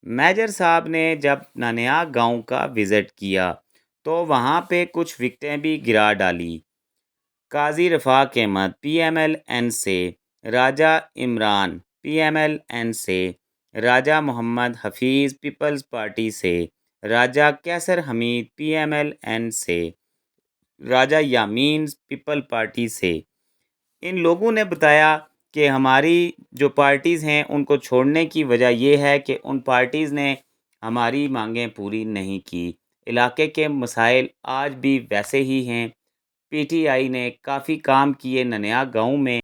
Major صاحب نے جب ننیا گاؤں کا وزٹ کیا تو وہاں پہ کچھ وکٹیں بھی گرا ڈالی۔ Qazi Rafaq Ahmed P M L N سے، Raja Imran P M L N سے، راجہ محمد حفیظ پیپلز پارٹی سے، Raja Qaiser Hameed P M L N سے، راجہ یامین پیپل پارٹی سے، ان لوگوں نے بتایا کہ ہماری جو پارٹیز ہیں ان کو چھوڑنے کی وجہ یہ ہے کہ ان پارٹیز نے ہماری مانگیں پوری نہیں کی۔ علاقے کے مسائل آج بھی ویسے ہی ہیں۔ پی ٹی آئی نے کافی کام کیے ننیا گاؤں میں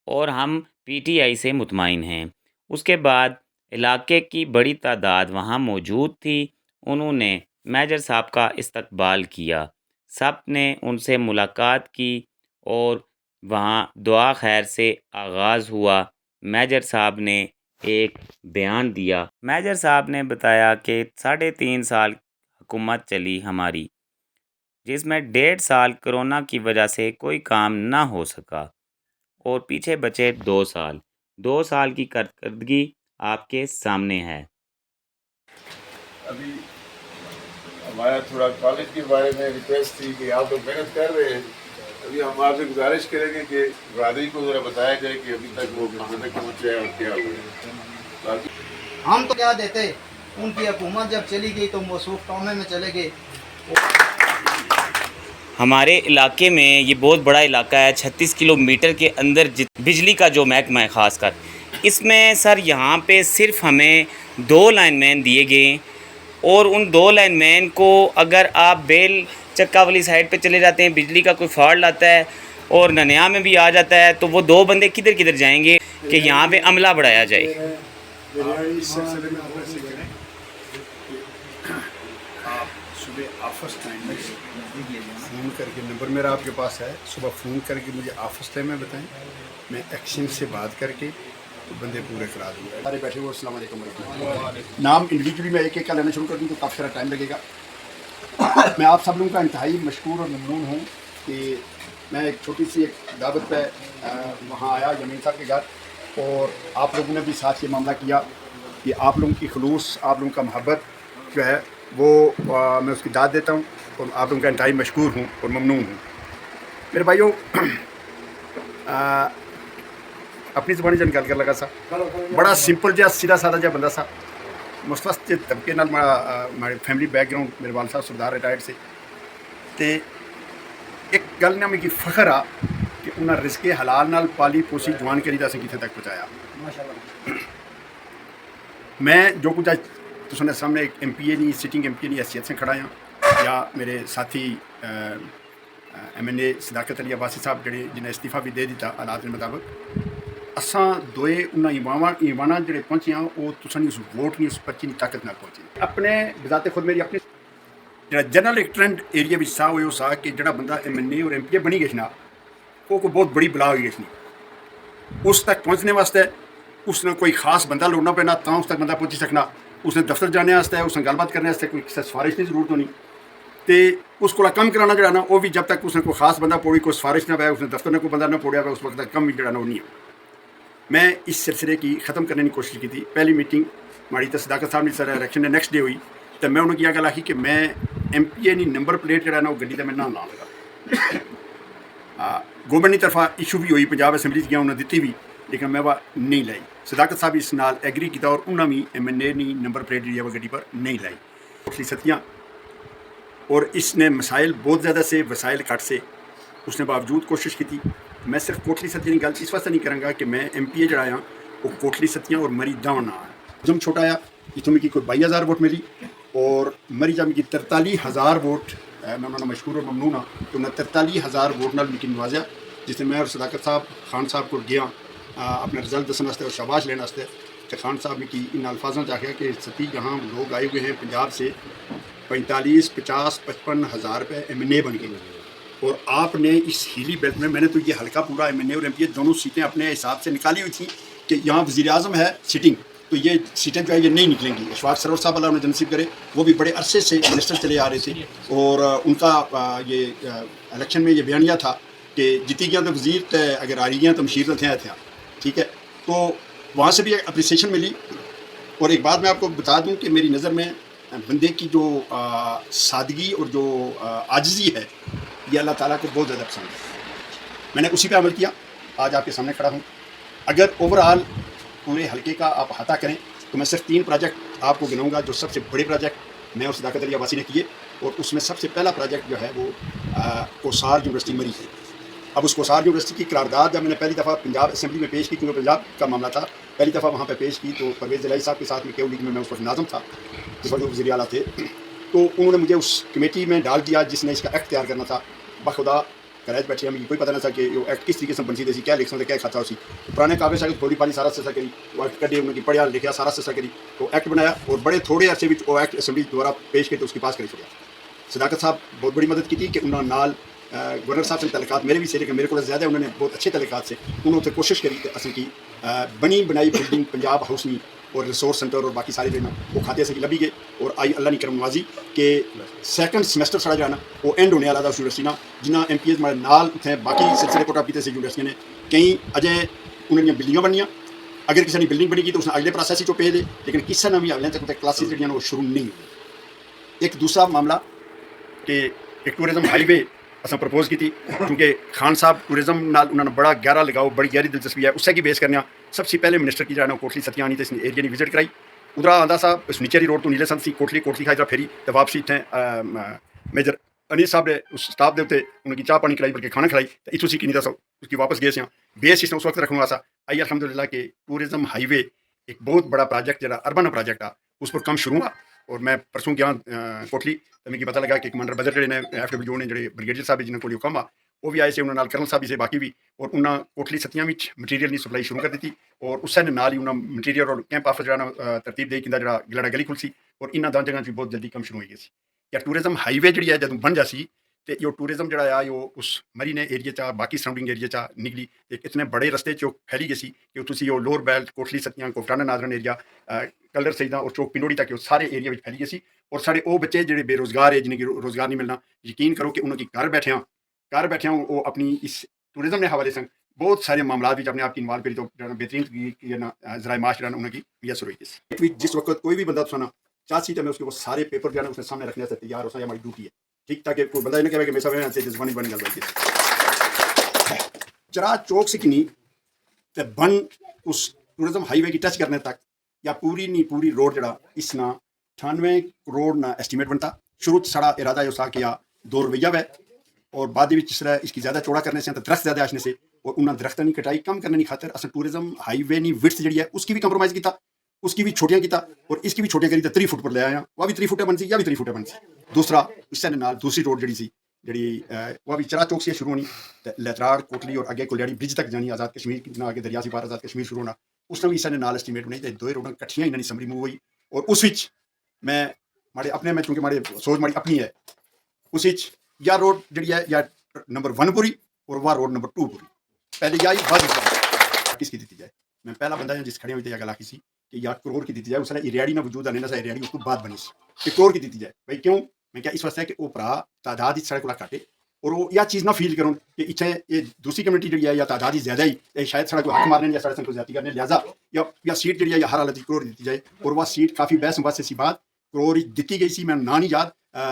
اور ہم پی ٹی آئی سے مطمئن ہیں۔ اس کے بعد علاقے کی بڑی تعداد وہاں موجود تھی، انہوں نے میجر صاحب کا استقبال کیا، سب نے ان سے ملاقات کی اور وہاں دعا خیر سے آغاز ہوا۔ میجر صاحب نے ایک بیان دیا۔ میجر صاحب نے بتایا کہ 3.5 سال حکومت چلی ہماری، جس میں 1.5 سال کرونا کی وجہ سے کوئی کام نہ ہو سکا اور پیچھے بچے 2 سال۔ 2 سال کی کارکردگی آپ کے سامنے ہے۔ ابھی ہمارا تھوڑا کالج کے بارے میں ریکویسٹ تھی کہ آپ لوگ محنت کر رہے ہیں، ابھی ہم آپ سے گزارش کریں گے کہ برادری کو ذرا بتایا جائے کہ ابھی تک وہ کہاں تک پہنچے ہیں اور کیا ہوا ہے۔ ہم تو کیا دیتے، ان کی حکومت جب چلی گئی تو موصوف ٹامے میں چلے گئے۔ ہمارے علاقے میں یہ بہت بڑا علاقہ ہے، 36 کلومیٹر کے اندر بجلی کا جو محکمہ ہے خاص کر، اس میں سر یہاں پہ صرف ہمیں 2 لائن مین دیے گئے ہیں، اور ان 2 لائن مین کو اگر آپ بیل چکا والی سائڈ پہ چلے جاتے ہیں، بجلی کا کوئی فالٹ آتا ہے اور ننیا میں بھی آ جاتا ہے تو وہ 2 بندے کدھر کدھر جائیں گے کہ یہاں پہ عملہ بڑھایا جائے۔ اس سلسلے میں آپ ایسے کریں کہ آپ صبح آفس ٹائم میں فون کر کے، نمبر میرا آپ کے پاس ہے، صبح فون کر کے مجھے آفس ٹائم میں بتائیں، میں ایکشن سے بات کر کے تو بندے پورے کرا دوں گا۔ سارے بیٹھے ہوئے السلام علیکم ورحمۃ اللہ۔ نام انڈیویجولی میں ایک ایک کا لینا شروع کر دوں تو کافی سارا ٹائم لگے گا۔ میں آپ سب لوگوں کا انتہائی مشکور اور ممنون ہوں کہ میں ایک چھوٹی سی ایک دعوت پہ وہاں آیا یمین صاحب کے گھر، اور آپ لوگوں نے بھی ساتھ یہ معاملہ کیا کہ آپ لوگوں کی خلوص، آپ لوگوں کا محبت جو ہے وہ میں اس کی داد دیتا ہوں، اور آپ لوگوں کا انتہائی مشکور ہوں اور ممنون ہوں۔ میرے بھائیوں، اپنی زبانی جان گل کر لگا سا، بڑا سمپل جہا سیدھا سادہ جہا بندہ سا، مستوسط طبقے نال ہمارے فیملی بیک گراؤنڈ، میرے والد صاحب سردار ریٹائرڈ سے، تے ایک گل نہ مجھے فخر آ کہ انہیں رزق حلال نال پالی پوسی جوان کری دا سے کتنے تک پہنچایا۔ میں جو کچھ آج تساں سامنے ایک ایم پی اے نہیں، سٹنگ ایم پی اے نہیں حیثیت سے کھڑا ہاں، یا میرے ساتھی ایم این اے صداقت علی عباسی صاحب جڑے جنہیں استعفیٰ بھی دے دیتا حالات کے مطابق، اساں دوئے انہاں ایوانا جڑے پہنچے ہیں وہ تساں اس ووٹ نہیں، اس پرچی نہیں طاقت نہ پہنچے۔ اپنے بذات خود میری اپنی جڑا جنرل ایک ٹرینڈ ایریا بھی سا ہوئے سا کہ جڑا بندہ ایم این اے اور ایم پی اے بنی گئے نا، وہ کوئی بہت بڑی بلا ہوئی گئی، اس تک پہنچنے واسطے اس نے کوئی خاص بندہ لوڑنا پینا تا اس تک بندہ پہنچی سکنا، اس نے دفتر جانے واسطے، اس نے گل بات کرنے واسطے کوئی کسی سفارش کی ضرورت ہونی، تو اس کو کم کرانا جڑا نا وہ بھی جب تک اس نے کوئی خاص بندہ پوڑی، کوئی سفارش نہ پایا، اس نے دفتر نے کوئی بندہ نہ پوڑیا اس وقت تک کم بھی جڑا نا وہ نہیں ہے۔ میں اس سلسلے کی ختم کرنے کی کوشش کی تھی۔ پہلی میٹنگ ہماری تو صداقت صاحب نے سر الیکشن نے نیکسٹ ڈے ہوئی، تو میں انہوں نے کیا گل آخی کہ میں ایم پی اے نہیں نمبر پلیٹ جڑا نا وہ گڈی کا میں نہ لا لگا۔ گورنمنٹ کی طرفہ ایشو بھی ہوئی، پنجاب اسمبلی گیا انہوں نے دیتی بھی، لیکن میں وہ نہیں لائی۔ صداقت صاحب اس نال ایگری کیا اور انہوں نے بھی ایم این اے نہیں نمبر پلیٹ جی ہے وہ گڈی پر نہیں لائی۔ کوٹلی ستیاں اور اس نے مسائل بہت زیادہ سے، وسائل کٹ سے، اس نے باوجود کوشش کی تھی۔ میں صرف کوٹلی ستیاں کی گل اس واسطے نہیں کروں گا کہ میں ایم پی اے جڑا ہاں وہ کوٹلی ستیاں اور مری داؤں نہ جم چھوٹا آیا، اتوں میں کوئی 22,000 ووٹ ملی، اور مری جا میں 43,000 ووٹ، میں انہوں نے مشکور اور ممنون ہاں کہ انہیں 43,000 ووٹ نال میٹنگ نوازیا، جس میں اور صداقت صاحب خان صاحب کو گیا اپنا رزلٹ دسنے واسطے اور شاباش لینے واسطے، کہ خان صاحب نے کی ان الفاظوں سے آخیا کہ ستی یہاں لوگ آئے ہوئے ہیں پنجاب سے 45، 50، 55 ہزار روپے ایم این اے بن گئے، اور آپ نے اس ہیلی بیلٹ میں نے تو یہ حلقہ پورا ایم این اے اور ایم پی اے دونوں سیٹیں اپنے حساب سے نکالی ہوئی تھیں کہ یہاں وزیر اعظم ہے سٹنگ، تو یہ سیٹیں جو ہے یہ نہیں نکلیں گی۔ اشفاق سرور صاحب اللہ انہیں جنصیب کرے، وہ بھی بڑے عرصے سے منسٹر چلے آ رہے تھے، اور ان کا یہ الیکشن میں یہ بیانیہ تھا کہ جیتی گیا تو وزیر تے اگر آ رہی گیا تو مشیر تو تھے، ٹھیک ہے، تو وہاں سے بھی اپریسیشن ملی، اور ایک بات میں آپ کو بتا دوں کہ میری نظر میں بندے کی جو سادگی اور جو عاجزی ہے یہ اللہ تعالیٰ کو بہت زیادہ پسند ہے. میں نے اسی پہ عمل کیا. آج آپ کے سامنے کھڑا ہوں. اگر اوور آل پورے حلقے کا آپ احاطہ کریں تو میں صرف 3 پروجیکٹ آپ کو گناؤں گا جو سب سے بڑے پروجیکٹ میں اور صداقت علی عباسی نے کیے. اور اس میں سب سے پہلا پروجیکٹ جو ہے وہ کوسار یونیورسٹی مری ہے. اب اس کوسار یونیورسٹی کی قرارداد جب میں نے پہلی دفعہ پنجاب اسمبلی میں پیش کی, کیونکہ پنجاب کا معاملہ تھا, پہلی دفعہ وہاں پہ پیش کی تو پرویز الہی صاحب کے ساتھ میں کیو لیگ میں اس وقت ناظم تھا, جس وقت وہ وزیر اعلیٰ تھے, تو انہوں نے مجھے اس کمیٹی میں ڈال دیا جس نے اس کا ایکٹ تیار کرنا تھا. بخدا کراچ بیٹھے ہمیں کوئی پتہ نہ تھا کہ وہ ایکٹ کس طریقے سے بنسی تھی, کیا لکھنا تھا, کیا کھاتا اسی پرانے کاغذ شاید تھوڑی پانی سارا سسا کری, وہ ایکٹ کڈے انہوں نے پڑھیا لکھا سارا سسا کری, تو ایکٹ بنایا اور بڑے تھوڑے عرصے میں وہ ایکٹ اسمبلی دوبارہ پیش کیا تو اس کے پاس کری چھوڑا. صداقت صاحب بہت بڑی مدد کی تھی کہ انہوں نے نال گورنر صاحب سے تعلقات میرے بھی سے, لیکن میرے کو زیادہ انہوں نے بہت اچھے تعلقات سے انہوں نے کوشش کری کہ اصل کی بنی بنائی بلڈنگ پنجاب ہاؤس نہیں اور ریسورس سینٹر اور باقی سارے جو ہے نا وہ کھاتے سے لبھی گئے. اور آئی اللہ نے کرم نوازی کہ سیکنڈ سیمسٹر سارا جو ہے نا وہ اینڈ ہونے والا تھا اس یونیورسٹی نا, جنہیں ایم پی ایس مارے نال اتنے باقی سلسلے کوٹا کیتے سے یونیورسٹی نے کہیں اجے انہوں نے بلڈنگاں بنیاں. اگر کسی نے بلڈنگ بنی کی تو اس نے اگلے پروسیس ہی پہ دے, لیکن کسی نے بھی اگلے تک کلاسز جو وہ شروع نہیں ہوئی. ایک دوسرا معاملہ کہ ایک ٹورزم ہائی وے اصل پرپوز کی تھی, کیونکہ خان صاحب ٹورزم نال انہوں نے بڑا گہرا لگاؤ, بڑی گہری دلچسپی ہے اس سے کی بیس کرنے. سب سے پہلے منسٹر کی جانا کوٹلی ستیاں آنی تو اس نے ایریا کی وزٹ کرائی. ادھر آدھا صاحب اس نیچے روڈ تو نیلے سن سی کوٹلی کھائی ادھر پھیری تو واپسی اتنے میجر انیس صاحب نے اس اسٹاف دے انہوں کی چاہ پانی کھلائی بلکہ کھانا کھلائی تو اتوں سی کی نہیں تھا اس کی واپس گئے سیاں بیس اس نے اس وقت رکھنا سا. آئی الحمد للہ کہ ٹورزم ہائی وے ایک بہت بڑا پروجیکٹ جا اربن پروجیکٹ آ اس پر کم شروع ہوا. اور میں پرسوں گیا کوٹلی تو مجھے پتہ لگا کہ کمانڈر بدر جڑے نے ایف ڈبلیو نے جڑے بریگیڈیئر صاحب جنہوں کو حکم آ وہ بھی آئے سے انہوں نے کرنل صاحب سے باقی بھی, اور انہوں نے کوٹلی ستیاں مٹیریل کی سپلائی شروع کر دی اور اس سے نال ہی انہوں نے مٹیریل اور کیمپ آفس جو ترتیب دے کہ جا گلڑا گلی کھل سی اور انہوں دو جگہ بھی بہت جلدی کم شروع ہوئی گئی. یا ٹورزم ہائی وے جی ہے جب بن جاسی تو یہ ٹورزم جڑا ہے وہ اس مری نے ایریا چاہ باقی سراؤنڈنگ ایریا چاہ نکلی ایک اتنے بڑے رستے چوک پھیلی گئی سی کہ تھی وہ لوور بیلٹ کوٹلی ستیاں کوفٹانہ ناظرن ایریا کلر سیدہ اور چوک پنڈوڑی تک وہ سارے ایریا میں پھیلی گئی سی. اور سارے وہ بچے جڑے بے روزگار ہے جنہیں کی روزگار نہیں ملنا, یقین کرو کہ انہوں کی گھر بیٹھے وہ اپنی اس ٹورزم کے حوالے سے بہت سارے معاملات بھی اپنے آپ کی انوالو کری تو بہترین ذرائع معاش جو ہے انہوں کی میسر ہوئی تھی. جس وقت کوئی بھی بندہ سنا چاہتی تو میں اس کے وہ سارے پیپر جو ہے اس کے سامنے رکھنے سے تیار ہوتا ہے, ہماری ڈیوٹی ہے ٹھیک, تاکہ کوئی بندہ یہ نہ کہے کہ میرے سامنے جذبانی بن گل ہے. چراہ چوک سے کنی تے بن اس ٹورزم ہائی وے کی ٹچ کرنے تک یا پوری روڈ جڑا اس نا 98 کروڑ نا ایسٹیمیٹ بنتا. شروع سڑا ارادہ جو کیا 2 رویہ ہے اور بعد جس طرح اس کی زیادہ چوڑا کرنے سے درخت زیادہ آشنے سے اور انہیں درخت نہیں کٹائی کم کرنے کی خاطر اصل ٹورزم ہائی وے نہیں وڈتھ جڑی ہے اس کی بھی کمپرومائز کیتا, اس کی بھی چھوٹیاں کیتا اور اس کی بھی چھوٹیاں کری تو 3 فٹ پر لے آیا. وہ بھی 3 فٹ بن سی یا بھی 3 فٹ بن سی. دوسرا اس سے دوسری روڈ جڑی سی جڑی وہ بھی چرا چوک سے شروع ہونی لتراڑ کوٹلی اور اگے کولیاڑی برج تک جانی آزاد کشمیر کی آگے دریا سی پار آزاد کشمیر شروع ہونا. اس نے بھی اس نے نال اسٹیمیٹ بنائی تو 2 روڈاں کٹھیاں انہیں سمری موو ہوئی. اور اس میں ماڑے اپنے میں چونکہ ماڑے سوچ ماڑی اپنی ہے اس یا روڈ جڑی ہے یا نمبر 1 پوری اور وہ روڈ نمبر 2 پوری پہلے جائی بعد کس کی دیتی جائے. میں پہلا بندہ جس کھڑے ہوئی تھے گل آخی سی کہ یا کروڑ کی دیتی جائے. اس نے ریاڑی نہ وجود آنے نہ ریاڑی اس کو بعد بنی سی کہ کروڑ کی دیتی جائے. بھائی کیوں میں کیا اس واسطے کہ وہ برا تعداد ہی سارے کو کاٹے اور وہ یہ چیز نہ فیل کروں کہ اتنے یہ دوسری کمیونٹی جی ہے یا تعداد ہی زیادہ ہی شاید سڑک کو حق مارنے یا سڑک کو زیادتی کرنے لہٰذا یا سیٹ جی ہے یا ہر حالت کروڑ دیتی جائے. اور وہ سیٹ کافی بحث بحث سی بات کروڑ دیتی گئی سی. میں نام نہیں یاد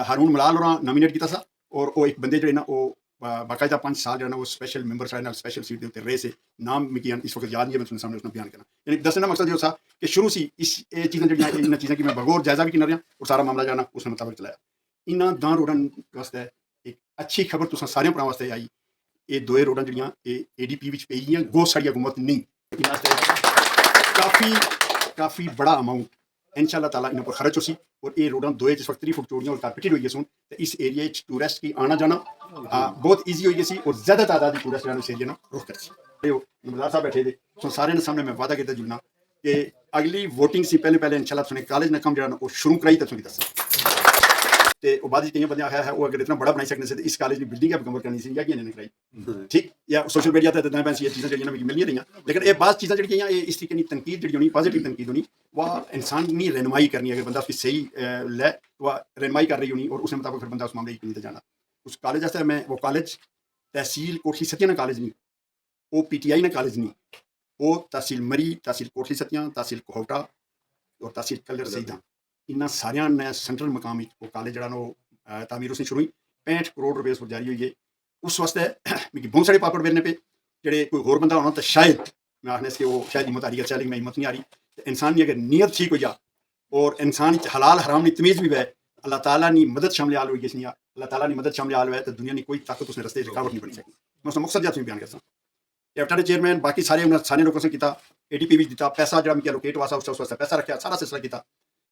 ہارون ملال اور نامینیٹ کیا تھا اور وہ ایک بندے جڑے نا وہ باقاعدہ 5 سال جو ہے نا وہ اسپیشل ممبر سارے اسپیشل سیٹ دے رہے سے نام میں اس وقت یاد نہیں ہے. میں سامنے اس بیان کرنا یعنی دسنا مقصد یہ تھا کہ شروع سے اس چیزیں جڑی ان چیزیں کی میں بغور جائزہ بھی کر رہا اور سارا معاملہ جو ہے نا اس نے مطابق چلایا. انہاں 2 روڈاں واسطے ایک اچھی خبر تو سارے پڑھنے واسطے آئی. یہ 2 روڈاں جڑیاں یہ اے ڈی پی پی گئی گو ساری حکومت نہیں کافی بڑا اماؤنٹ ان شاء اللہ تعالیٰ انہوں پر خرچ ہو سی. اور یہ روڈاں 2 جس وقت 3 فٹ چوڑیاں اور کارپیٹڈ ہوئی سن تو اس ایریا ٹورسٹ کی آنا جانا بہت ایزی ہوئی سی اور زیادہ تعداد کی ٹورسٹ اس ایریا رخ کر سی. نمبردار صاحب بیٹھے تھے سارے نے سامنے میں وعدہ کیا جلنا کہ اگلی ووٹنگ سے پہلے ان شاء اللہ سنے کالج نے کم جانا وہ شروع کرائی تو سنی دسا تو بعد کئی بندے آیا ہے وہ اگر اتنا بڑا بنا سکنے سے اس کالج کی بلڈنگ مکمل کرنی سی یا کہ نہیں کرائی ٹھیک یا سوشل میڈیا تے اتنا یہ چیزیں جڑیاں مل رہی ہیں. لیکن یہ بعض چیزیں جڑی ہیں اس طریقے کی تنقید جڑی ہونی پازیٹیو تنقید ہونی وہ انسانی رہنمائی کرنی. اگر بندہ اس کی صحیح لے وہ رہنمائی کر رہی ہونی اور اس کے مطابق پھر بندہ اس معاملے کی نہیں جانا. اس کالج واسطے میں وہ کالج تحصیل کوٹلی ستیاں نا کالج نہیں وہ پی ٹی آئی نا کالج نہیں وہ تحصیل مری تحصیل کوٹلی ستیاں تحصیل کوہوٹا اور تحصیل کلر رسیداں انہاں ساریاں نے سینٹرل مقام وہ کالج جڑا نو تعمیر اس نے شروع ہوئی 65 کروڑ روپے اس پر جاری ہوئی ہے. اس واسطے میری بہت سارے پاپڑ بیلنے پہ جڑے کوئی اور بندہ ہونا تو شاید میں آخنے سے وہ شاید ہمت آ رہی ہے چیلنج میں ہمت نہیں آ رہی. انسان کی اگر نیت ٹھیک ہو جا اور انسان حلال حرام کی تمیز بھی ہے اللہ تعالیٰ نے مدد شامل حال ہوئی گی اللہ تعالیٰ نے مدد شامل حال ہوا ہے تو دنیا کی کوئی طاقت اس نے رستے رکاوٹ نہیں بن سکی. میں اس کا مقصد جاتا ہوں بیان کرتا ہوں. ایفٹا چیئرمین باقی سارے لوگوں سے کیا اے ٹی پی بھی دیتا پیسہ جڑا میں لوکیٹ ہوا اس واسطے پیسہ رکھا سارا سلسلہ کیا.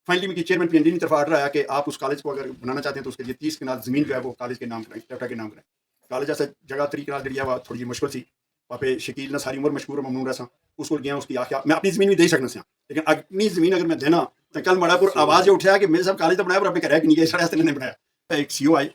فائنلی میں چیئرمین پی این ڈی کی طرف آرڈر آیا کہ آپ اس کالج کو اگر بنانا چاہتے ہیں تو اس کے لیے 30 کنال زمین جو ہے وہ کالج کے نام کریں ایفٹا کے نام کریں. کالج ایسا جگہ 3 کنال جڑی ہے وہ تھوڑی جی مشکل سی وہاں پہ شکیل نہ ساری عمر مشہور ممنون رہا سا اس کو گیا اس کی آخیا میں اپنی زمین بھی دے سکنا سا لیکن اپنی زمین اگر میں دینا تو کل مڑا پور آواز یہ اٹھا کہ میرے صاحب کالج تو بنایا پر اپنے گھر ہے کہ نہیں سڑے ہاستے نے بنایا. ایک سی او آئی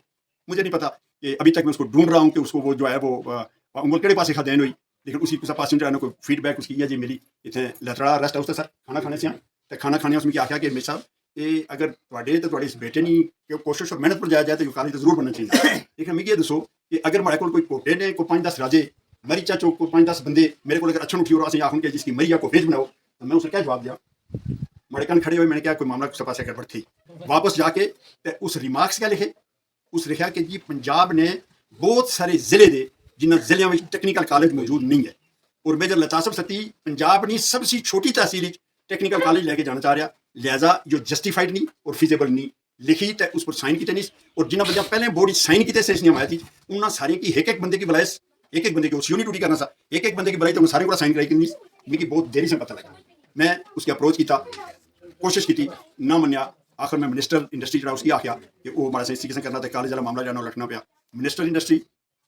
مجھے نہیں پتا کہ ابھی تک میں اس کو ڈھونڈ رہا ہوں کہ اس کو وہ جو ہے وہ انگل کہڑے پاس کھا دین ہوئی لیکن اسی کسی پاس جو ہے نا کوئی فیڈ بیک اس کی ہے جی میری اتنے لتڑا ریسٹ ہاؤس سر کھانا کھانے سے تو کھانا کھانے اس میں کیا آخیا کہ میرے صاحب یہ اگر تو اس بیٹے نہیں کوشش اور محنت پر جایا جائے تو کالج تو ضرور بننا چاہیے. لیکن مجھے یہ دسو کہ اگر ہمارے کو کوئی کوٹے نے کوئی 5-10 راجے مری چاچو کو 5-10 بندے میرے کو اگر اچھا اٹھی اور آخر کہ جس کی مری یا کو فیج بناؤ تو میں اسے کیا جواب دیا. مڑے کن کھڑے ہوئے میں نے کیا کوئی معاملہ کچھ پاس گڑبڑ تھی واپس جا کے اس ریمارکس کیا لکھے اس لکھا کہ جی پنجاب نے بہت سارے ضلع دے جنہیں ضلع میں ٹیکنیکل کالج موجود نہیں ہے اور میجر لطاسف ستی پنجاب نے سب سے چھوٹی تحصیل ٹیکنیکل کالج لے کے جانا چاہ رہا لہذا جو جسٹیفائڈ نہیں اور فیزیبل نہیں لکھی تو اس پر سائن کیتے نہیں اور جنہیں بندہ پہلے بورڈ سائن کیتے سے اس نے آیا تھی انہوں نے ساری کی ایک بندے کی بلائے ایک بندے کی اس یونی ڈیوٹی کرنا سا ایک بندے کی بلائی تو سارے کو سائن کرائی کرنی مجھے بہت دیر سے پتہ لگا. میں اس کی اپروچ کیتا کوشش کی نہ منیا آخر میں منسٹر انڈسٹری جڑا اس کی آخیا کہ وہ ہمارے سے اسی قسم کرنا تھا کالج والا معاملہ جانا لکھنا پیا. منسٹر انڈسٹری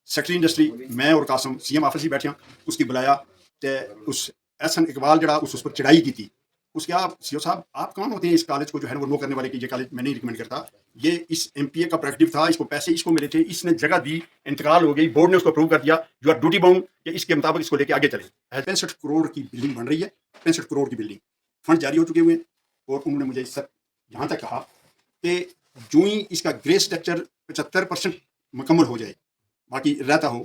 سیکٹری انڈسٹری میں اور قاسم سی ایم آفس ہی بیٹھے اس کی بلایا تو اس احسن اقبال جڑا اس پر چڑھائی کی تھی اس کے آپ سی او صاحب آپ کون ہوتے ہیں اس کالج کو جو ہے وہ نو کرنے والے کی یہ کالج میں نہیں ریکمینڈ کرتا یہ اس ایم پی اے کا پروجیکٹو تھا اس کو پیسے اس کو ملے تھے اس نے جگہ دی انتقال ہو گئی بورڈ نے اس کو اپروو کر دیا جو آر ڈیوٹی باؤنڈ کہ اس کے مطابق اس کو لے کے آگے چلیں. 65 کروڑ کی بلڈنگ بن رہی ہے 65 کروڑ کی بلڈنگ فنڈ جاری ہو چکے ہوئے ہیں اور انہوں نے مجھے سب یہاں تک کہا کہ جو ہی اس کا گرے اسٹرکچر 75% مکمل ہو جائے باقی رہتا ہو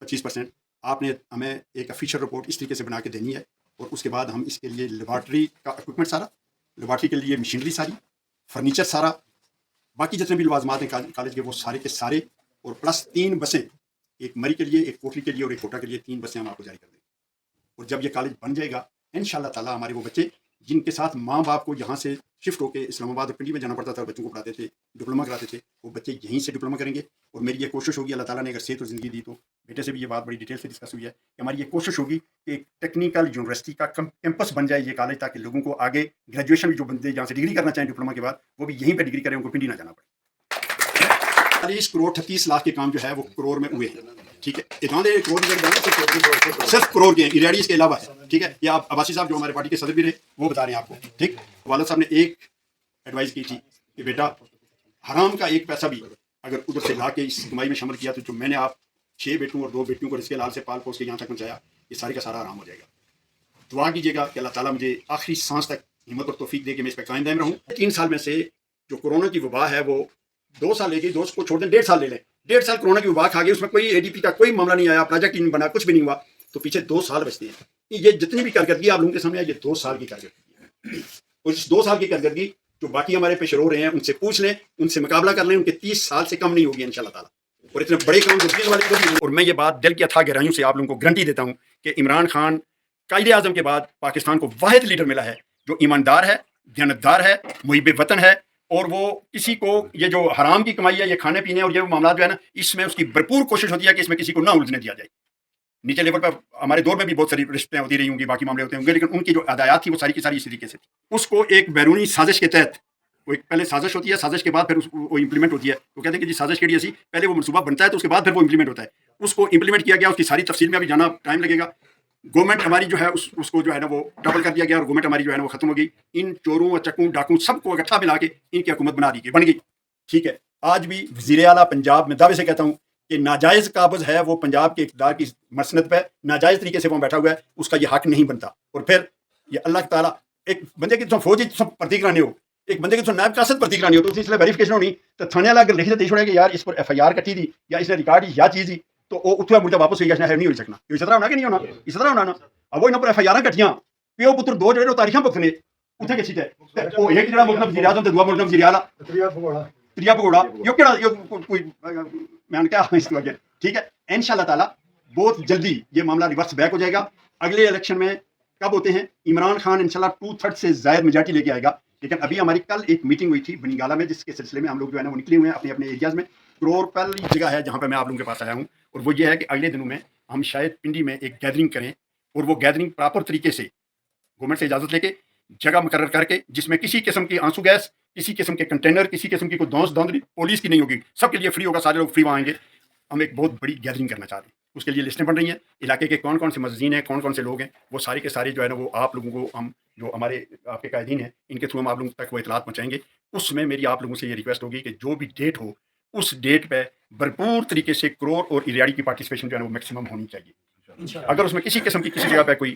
25% آپ نے ہمیں ایک افیشیل رپورٹ اس طریقے سے بنا کے دینی ہے اور اس کے بعد ہم اس کے لیے لیبارٹری کا اکوپمنٹ سارا لیبارٹری کے لیے مشینری ساری فرنیچر سارا باقی جتنے بھی لوازمات ہیں کالج کے وہ سارے کے سارے اور پلس 3 بسیں ایک مری کے لیے ایک کوٹلی کے لیے اور ایک کوٹا کے لیے 3 بسیں ہم آپ کو جاری کر دیں گے. اور جب یہ کالج بن جائے گا انشاءاللہ تعالیٰ ہمارے وہ بچے جن کے ساتھ ماں باپ کو یہاں سے شفٹ ہو کے اسلام آباد اور پنڈی میں جانا پڑتا تھا اور بچوں کو پڑھاتے تھے ڈپلوما کراتے تھے وہ بچے یہیں سے ڈپلوما کریں گے. اور میری یہ کوشش ہوگی اللہ تعالیٰ نے اگر صحت اور زندگی دی تو بیٹے سے بھی یہ بات بڑی ڈیٹیل سے ڈسکس ہوئی ہے کہ ہماری یہ کوشش ہوگی کہ ایک ٹیکنیکل یونیورسٹی کا کیمپس بن جائے یہ کالج تاکہ لوگوں کو آگے گریجویشن بھی جو بندے جہاں سے ڈگری کرنا چاہیں ڈپلوما کے بعد وہ بھی یہیں پہ ڈگری کریں ان کو پنڈی نہ جانا پڑے. 40 کروڑ 38 لاکھ کے کام جو ہے وہ کروڑ میں ہوئے ہیں. ٹھیک ہے صرف کروڑ کے ایریاڈی اس کے علاوہ ہے. ٹھیک ہے یہ آپ عباسی صاحب جو ہمارے پارٹی کے صدر بھی رہے وہ بتا رہے ہیں آپ کو. ٹھیک والد صاحب نے ایک ایڈوائز کی تھی کہ بیٹا حرام کا ایک پیسہ بھی اگر ادھر سے لا کے اس کمائی میں شامل کیا تو جو میں نے آپ 6 بیٹوں اور 2 بیٹیوں کو رزق حلال سے پال پوس کے یہاں تک پہنچایا یہ سارے کا سارا حرام ہو جائے گا. دعا کیجیے گا کہ اللہ تعالیٰ مجھے آخری سانس تک ہمت اور توفیق دے کہ میں اس پہ قائم دائم رہوں. 3 سال میں سے جو کورونا کی وبا ہے وہ 2 سال لے گئی 2 کو چھوڑ دیں 1.5 سال لے لیں 1.5 سال کورونا کی وبا کھا گئی اس میں کوئی اے ڈی پی کا کوئی معاملہ نہیں آیا پروجیکٹ نہیں بنا کچھ بھی نہیں ہوا تو پیچھے 2 سال بچتے ہیں. یہ جتنی بھی کارکردگی آپ لوگوں کے سامنے ہے یہ 2 سال کی کارکردگی ہے اور اس 2 سال کی کارکردگی جو باقی ہمارے پیش رو رہے ہیں ان سے پوچھ لیں ان سے مقابلہ کر لیں ان کے 30 سال سے کم نہیں ہوگی انشاءاللہ تعالیٰ. اور اتنے بڑے کام والے اور میں یہ بات دل کی اتھا گہرائیوں سے آپ لوگوں کو گارنٹی دیتا ہوں کہ عمران خان قائد اعظم کے بعد پاکستان کو واحد لیڈر ملا ہے جو ایماندار ہے دیانتدار ہے محب وطن ہے اور وہ کسی کو یہ جو حرام کی کمائی ہے یہ کھانے پینے اور یہ معاملات جو ہے نا اس میں اس کی بھرپور کوشش ہوتی ہے کہ اس میں کسی کو نہ الجھنے دیا جائے. نیچے لیول پر ہمارے دور میں بھی بہت ساری رشتیں ہوتی رہی ہوں گی باقی معاملے ہوتے ہوں گے لیکن ان کی جو ہدایات تھی وہ ساری کی ساری اس طریقے سے تھی. اس کو ایک بیرونی سازش کے تحت وہ ایک پہلے سازش ہوتی ہے سازش کے بعد پھر وہ امپلیمنٹ ہوتی ہے. وہ کہتے ہیں کہ جی سازش کے لیے سی پہلے وہ منصوبہ بنتا ہے تو اس کے بعد پھر وہ امپلیمنٹ ہوتا ہے. اس کو امپلیمنٹ کیا گیا اس کی ساری تفصیل میں ابھی جانا ٹائم لگے گا. گورنمنٹ ہماری جو ہے اس کو جو ہے نا وہ ڈبل کر دیا گیا اور گورنمنٹ ہماری جو ہے نا وہ ختم ہو گئی. ان چوروں اور چکوں ڈاکوں سب کو اکٹھا ملا کے ان کی حکومت بنا دی گئی بن گئی. ٹھیک ہے آج بھی وزیر اعلیٰ پنجاب میں دعوے سے کہتا ہوں کہ ناجائز قابض ہے وہ پنجاب کے اقتدار کی مسند پہ ناجائز طریقے سے وہ بیٹھا ہوا ہے اس کا یہ حق نہیں بنتا. اور پھر یہ اللہ تعالیٰ ایک بندے کی فوجی پرتی کرانے ہو ایک بندے کی نائب قاصد پرتی کرانی ہو تو اس لیے ویریفیکیشن ہونی تو تھانے والا اگر لکھ دے چھوڑے کہ یار اس پر ایف آئی آر کٹی دی یا اس نے ریکارڈ یا چیز دی تو وہ اتنا ملتا واپس ہوئی گیا نہیں ہو سکنا. اس طرح ہونا کہ نہیں ہونا اس طرح ہونا نا. اب وہ یہاں پر ایف آئی آر کٹیاں پیو پتر 2 جڑے تاریخیں پکنے ਉੱਥੇ ਕਿੱਥੇ ਤੇ ਉਹ ਇੱਕ ਜਿਹੜਾ ਮੁਲਕ ਵਜ਼ੀਰ ਆਜ਼ਮ ਤੇ ਦੂਆ ਮੁਲਕ ਵਜ਼ੀਰ ਆਲਾ ਤਰੀਆ ਭਗੋੜਾ کوئی میں نے کیا اس کو ٹھیک ہے انشاءاللہ تعالی بہت جلدی یہ معاملہ ریورس بیک ہو جائے گا. اگلے الیکشن میں کب ہوتے ہیں؟ عمران خان انشاءاللہ 2/3 سے زائد میجارٹی لے کے آئے گا. لیکن ابھی ہماری کل ایک میٹنگ ہوئی تھی بنگالا میں جس کے سلسلے میں ہم لوگ جو ہے نا وہ نکلے ہوئے ہیں اپنے اپنے ایریاز میں. کرور پہلی جگہ ہے جہاں پہ میں آپ لوگوں کے پاس آیا ہوں اور وہ یہ ہے کہ اگلے دنوں میں ہم شاید پنڈی میں ایک گیدرنگ کریں اور وہ گیدرنگ پراپر طریقے سے گورنمنٹ سے اجازت لے کے جگہ مقرر کر کے جس میں کسی قسم کی آنسو گیس کسی قسم کے کنٹینر کسی قسم کی کوئی دھاندلی پولیس کی نہیں ہوگی سب کے لیے فری ہوگا سارے لوگ فری وہاں آئیں گے. ہم ایک بہت بڑی گیدرنگ کرنا چاہ رہے ہیں اس کے لیے لسٹیں بن رہی ہیں علاقے کے کون کون سے مسجدین ہیں کون کون سے لوگ ہیں وہ سارے کے سارے جو ہے نا وہ آپ لوگوں کو ہم جو ہمارے آپ کے قائدین ہیں ان کے تھرو ہم آپ لوگوں تک وہ اطلاعات پہنچائیں گے. اس میں میری آپ لوگوں سے یہ ریکویسٹ ہوگی کہ جو بھی ڈیٹ ہو اس ڈیٹ پہ بھرپور طریقے سے کرور اور ایریاڑی کی پارٹیسپیشن جو ہے نا وہ میکسیمم ہونی چاہیے. اگر اس میں کسی قسم کی کسی جگہ پہ کوئی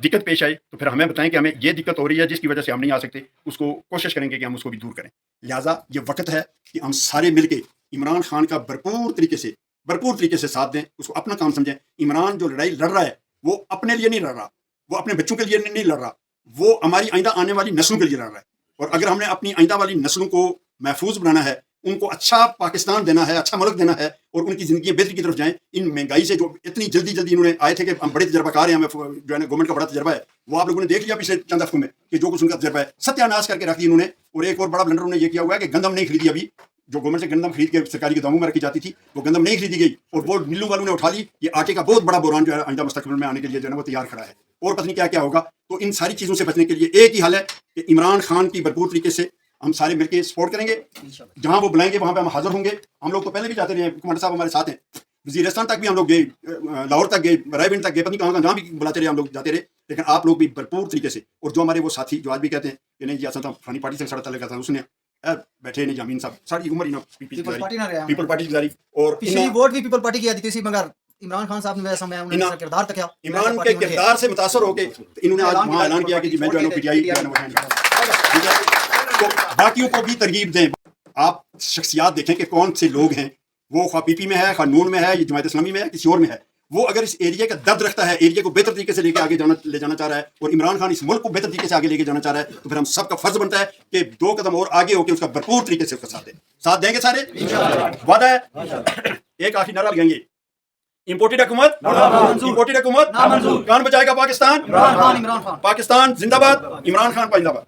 دقت پیش آئے تو پھر ہمیں بتائیں کہ ہمیں یہ دقت ہو رہی ہے جس کی وجہ سے ہم نہیں آ سکتے اس کو کوشش کریں گے کہ ہم اس کو بھی دور کریں. لہٰذا یہ وقت ہے کہ ہم سارے مل کے عمران خان کا بھرپور طریقے سے ساتھ دیں اس کو اپنا کام سمجھیں. عمران جو لڑائی لڑ رہا ہے وہ اپنے لیے نہیں لڑ رہا وہ اپنے بچوں کے لیے نہیں لڑ رہا وہ ہماری آئندہ آنے والی نسلوں کے لیے لڑ رہا ہے. اور اگر ہم نے اپنی آئندہ والی نسلوں کو محفوظ بنانا ہے ان کو اچھا پاکستان دینا ہے اچھا ملک دینا ہے اور ان کی زندگیاں بہتری کی طرف جائیں. ان مہنگائی سے جو اتنی جلدی انہوں نے آئے تھے کہ ہم بڑے تجربہ کار ہیں ہمیں جو ہے نا گورنمنٹ کا بڑا تجربہ ہے وہ آپ لوگوں نے دیکھ لیا پچھلے چند ہفتوں میں کہ جو کچھ ان کا تجربہ ہے ستیہ ناش کر کے رکھ دی انہوں نے. اور ایک اور بڑا بلنڈر انہوں نے یہ کیا ہوا ہے کہ گندم نہیں خریدی ابھی جو گورنمنٹ سے گندم خرید کے سرکاری گوداموں میں رکھی جاتی تھی وہ گندم نہیں خریدی گئی اور وہ ملوں والوں نے اٹھا لی. یہ آٹے کا بہت بڑا بحران جو ہے آئندہ مستقبل میں آنے کے لیے جو ہے نا وہ تیار کھڑا ہے اور پتہ نہیں کیا کیا ہوگا. تو ان ساری چیزوں سے بچنے کے لیے ایک ہی حل ہے کہ عمران خان کی بھرپور طریقے سے ہم سارے مل کے سپورٹ کریں گے. جہاں وہ بلائیں گے وہاں پہ ہم حاضر ہوں گے. ہم لوگ تو پہلے بھی جاتے رہے ہیں کمانڈر صاحب ہمارے ساتھ ہیں وزیرستان تک بھی ہم لوگ گئے لاہور تک گئے رائے بینڈ تک گئے پتہ نہیں کہاں جہاں بھی بلاتے رہے ہم لوگ جاتے رہے. لیکن آپ لوگ بھی بھرپور طریقے سے اور جو ہمارے وہ ساتھی جو آج بھی کہتے ہیں کہ نہیں جی اصل فلانی پارٹی سے سڑا تعلق تھا اس نے بیٹھے نہیں جامین صاحب ساری عمر پیپل پارٹی گزاری اور پچھلی ووٹ بھی پیپل پارٹی کی دی تھی مگر عمران خان صاحب نے ویسا میں انہوں نے کردار تکیا عمران کے کردار سے متاثر ہو کے انہوں نے آج وہاں اعلان کیا کہ جی میں جو ہے نا پی ٹی آئی ٹھیک ہے. تو باقیوں کو بھی ترغیب دیں. آپ شخصیات دیکھیں کہ کون سے لوگ ہیں وہ خواہ پی پی میں ہے خواہ نون میں ہے یا جماعت اسلامی میں ہے کسی اور میں ہے وہ اگر اس ایریا کا درد رکھتا ہے ایریا کو بہتر طریقے سے لے کے آگے لے جانا چاہ رہا ہے اور عمران خان اس ملک کو بہتر طریقے سے آگے لے کے جانا چاہ رہا ہے تو پھر ہم سب کا فرض بنتا ہے کہ 2 قدم اور آگے ہو کے اس کا بھرپور طریقے سے اس کا ساتھ دیں گے سارے. وعدہ ہے ایک آخری نعرہ لگائیں گے امپورٹڈ حکومت کون بچائے گا پاکستان زندہ باد عمران خان زندہ باد.